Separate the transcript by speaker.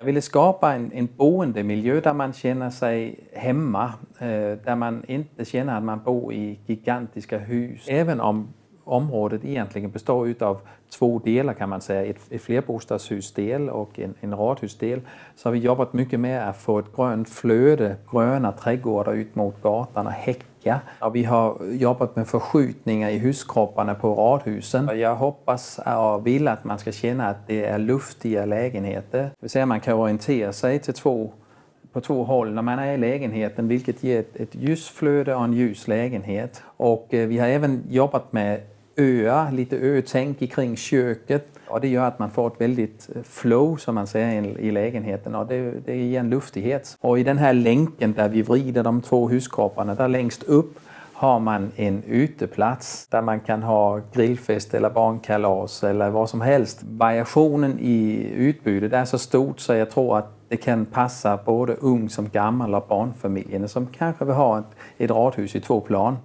Speaker 1: Jag ville skapa en boendemiljö där man känner sig hemma, där man inte känner att man bor i gigantiska hus. Även om området egentligen består utav två delar kan man säga, ett flerbostadshusdel och en radhusdel, så har vi jobbat mycket med att få ett grönt flöde, gröna trädgårdar ut mot gatan och häckar. Och vi har jobbat med förskjutningar i huskropparna på radhusen. Jag hoppas och vill att man ska känna att det är luftiga lägenheter. Det vill säga man kan orientera sig på två håll när man är i lägenheten, vilket ger ett ljusflöde och en ljus lägenhet. Och vi har även jobbat med öar, lite ötänk kring köket. Och det gör att man får ett väldigt flow som man säger i lägenheten, och det ger en luftighet. Och i den här länken där vi vrider de två huskropparna, där längst upp har man en uteplats där man kan ha grillfest eller barnkalas eller vad som helst. Variationen i utbudet är så stort så jag tror att det kan passa både ung som gammal och barnfamiljerna som kanske vill ha ett radhus i två plan.